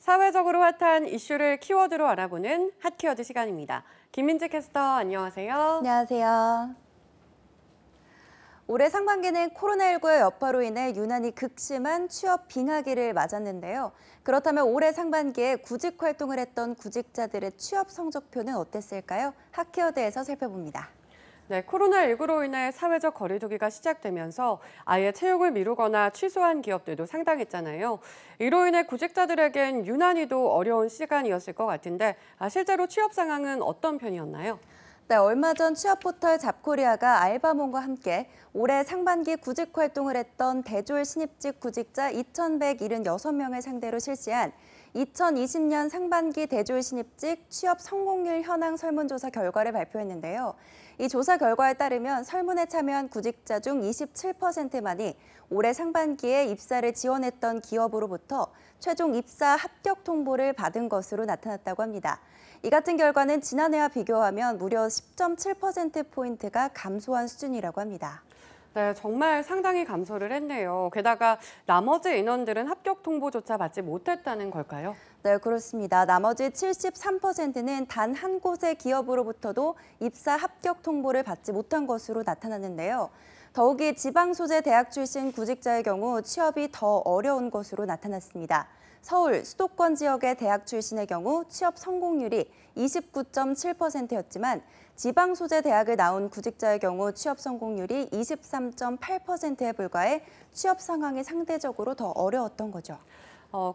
사회적으로 핫한 이슈를 키워드로 알아보는 핫키워드 시간입니다. 김민지 캐스터 안녕하세요. 안녕하세요. 올해 상반기는 코로나19의 여파로 인해 유난히 극심한 취업 빙하기를 맞았는데요. 그렇다면 올해 상반기에 구직 활동을 했던 구직자들의 취업 성적표는 어땠을까요? 핫키워드에서 살펴봅니다. 네, 코로나19로 인해 사회적 거리두기가 시작되면서 아예 채용을 미루거나 취소한 기업들도 상당했잖아요. 이로 인해 구직자들에겐 유난히도 어려운 시간이었을 것 같은데 실제로 취업 상황은 어떤 편이었나요? 네, 얼마 전 취업 포털 잡코리아가 알바몬과 함께 올해 상반기 구직 활동을 했던 대졸 신입직 구직자 2,176명을 상대로 실시한 2020년 상반기 대졸 신입직 취업 성공률 현황 설문조사 결과를 발표했는데요. 이 조사 결과에 따르면 설문에 참여한 구직자 중 27%만이 올해 상반기에 입사를 지원했던 기업으로부터 최종 입사 합격 통보를 받은 것으로 나타났다고 합니다. 이 같은 결과는 지난해와 비교하면 무려 10.7%포인트가 감소한 수준이라고 합니다. 네, 정말 상당히 감소를 했네요. 게다가 나머지 인원들은 합격 통보조차 받지 못했다는 걸까요? 네, 그렇습니다. 나머지 73%는 단 한 곳의 기업으로부터도 입사 합격 통보를 받지 못한 것으로 나타났는데요. 더욱이 지방 소재 대학 출신 구직자의 경우 취업이 더 어려운 것으로 나타났습니다. 서울, 수도권 지역의 대학 출신의 경우 취업 성공률이 29.7%였지만 지방 소재 대학을 나온 구직자의 경우 취업 성공률이 23.8%에 불과해 취업 상황이 상대적으로 더 어려웠던 거죠.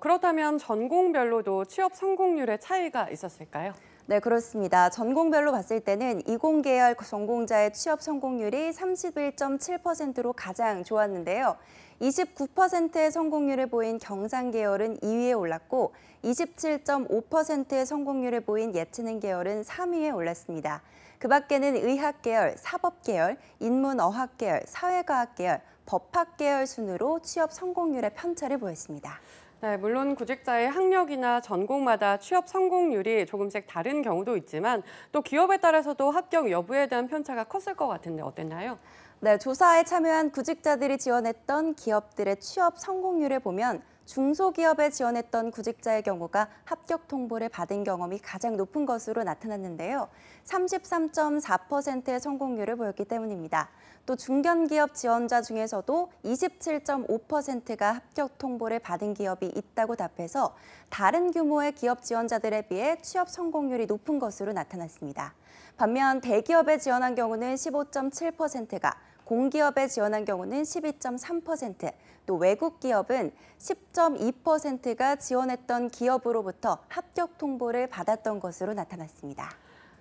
그렇다면 전공별로도 취업 성공률의 차이가 있었을까요? 네, 그렇습니다. 전공별로 봤을 때는 이공계열 전공자의 취업 성공률이 31.7%로 가장 좋았는데요. 29%의 성공률을 보인 경상계열은 2위에 올랐고 27.5%의 성공률을 보인 예체능 계열은 3위에 올랐습니다. 그 밖에는 의학계열, 사법계열, 인문어학계열, 사회과학계열, 법학계열 순으로 취업 성공률의 편차를 보였습니다. 네, 물론 구직자의 학력이나 전공마다 취업 성공률이 조금씩 다른 경우도 있지만 또 기업에 따라서도 합격 여부에 대한 편차가 컸을 것 같은데 어땠나요? 네, 조사에 참여한 구직자들이 지원했던 기업들의 취업 성공률을 보면 중소기업에 지원했던 구직자의 경우가 합격 통보를 받은 경험이 가장 높은 것으로 나타났는데요. 33.4%의 성공률을 보였기 때문입니다. 또 중견기업 지원자 중에서도 27.5%가 합격 통보를 받은 기업이 있다고 답해서 다른 규모의 기업 지원자들에 비해 취업 성공률이 높은 것으로 나타났습니다. 반면 대기업에 지원한 경우는 15.7%가, 공기업에 지원한 경우는 12.3%, 또 외국 기업은 10.2%가 지원했던 기업으로부터 합격 통보를 받았던 것으로 나타났습니다.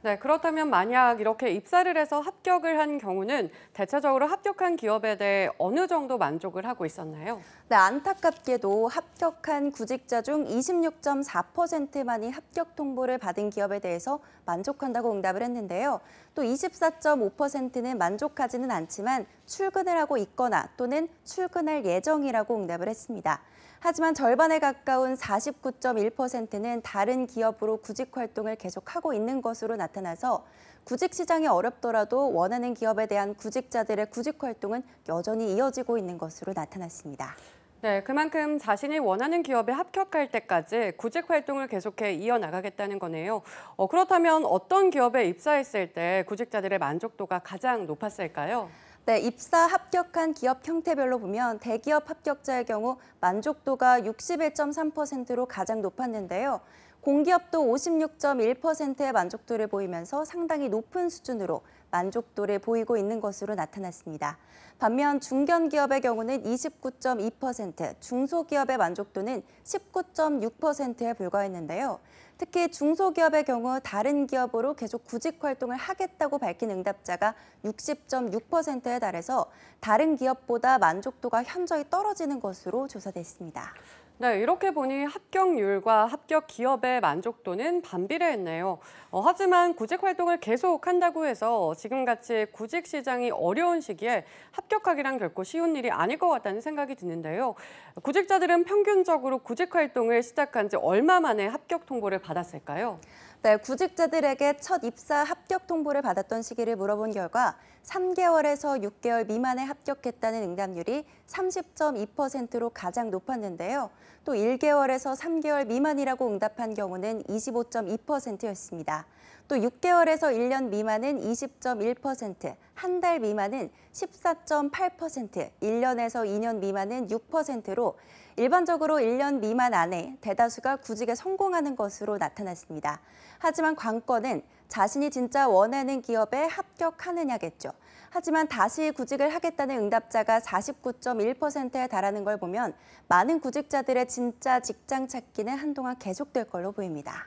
네, 그렇다면 만약 이렇게 입사를 해서 합격을 한 경우는 대체적으로 합격한 기업에 대해 어느 정도 만족을 하고 있었나요? 네, 안타깝게도 합격한 구직자 중 26.4%만이 합격 통보를 받은 기업에 대해서 만족한다고 응답을 했는데요. 또 24.5%는 만족하지는 않지만 출근을 하고 있거나 또는 출근할 예정이라고 응답을 했습니다. 하지만 절반에 가까운 49.1%는 다른 기업으로 구직 활동을 계속하고 있는 것으로 나타나서 구직 시장이 어렵더라도 원하는 기업에 대한 구직자들의 구직 활동은 여전히 이어지고 있는 것으로 나타났습니다. 네, 그만큼 자신이 원하는 기업에 합격할 때까지 구직 활동을 계속해 이어나가겠다는 거네요. 그렇다면 어떤 기업에 입사했을 때 구직자들의 만족도가 가장 높았을까요? 네, 입사 합격한 기업 형태별로 보면 대기업 합격자의 경우 만족도가 61.3%로 가장 높았는데요. 공기업도 56.1%의 만족도를 보이면서 상당히 높은 수준으로 만족도를 보이고 있는 것으로 나타났습니다. 반면 중견기업의 경우는 29.2%, 중소기업의 만족도는 19.6%에 불과했는데요. 특히 중소기업의 경우 다른 기업으로 계속 구직 활동을 하겠다고 밝힌 응답자가 60.6%에 달해서 다른 기업보다 만족도가 현저히 떨어지는 것으로 조사됐습니다. 네, 이렇게 보니 합격률과 합격 기업의 만족도는 반비례했네요. 하지만 구직 활동을 계속 한다고 해서 지금같이 구직 시장이 어려운 시기에 합격하기란 결코 쉬운 일이 아닐 것 같다는 생각이 드는데요. 구직자들은 평균적으로 구직 활동을 시작한 지 얼마 만에 합격 통보를 받았을까요? 네, 구직자들에게 첫 입사 합격 통보를 받았던 시기를 물어본 결과 3개월에서 6개월 미만에 합격했다는 응답률이 30.2%로 가장 높았는데요. 또 1개월에서 3개월 미만이라고 응답한 경우는 25.2%였습니다. 또 6개월에서 1년 미만은 20.1%, 한 달 미만은 14.8%, 1년에서 2년 미만은 6%로 일반적으로 1년 미만 안에 대다수가 구직에 성공하는 것으로 나타났습니다. 하지만 관건은 자신이 진짜 원하는 기업에 합격하느냐겠죠. 하지만 다시 구직을 하겠다는 응답자가 49.1%에 달하는 걸 보면 많은 구직자들의 진짜 직장 찾기는 한동안 계속될 걸로 보입니다.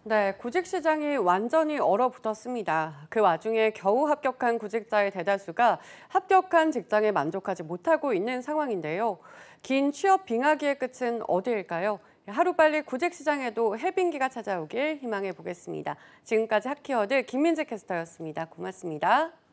네, 구직 시장이 완전히 얼어붙었습니다. 그 와중에 겨우 합격한 구직자의 대다수가 합격한 직장에 만족하지 못하고 있는 상황인데요. 긴 취업 빙하기의 끝은 어디일까요? 하루빨리 구직 시장에도 해빙기가 찾아오길 희망해 보겠습니다. 지금까지 하키워드 김민재 캐스터였습니다. 고맙습니다.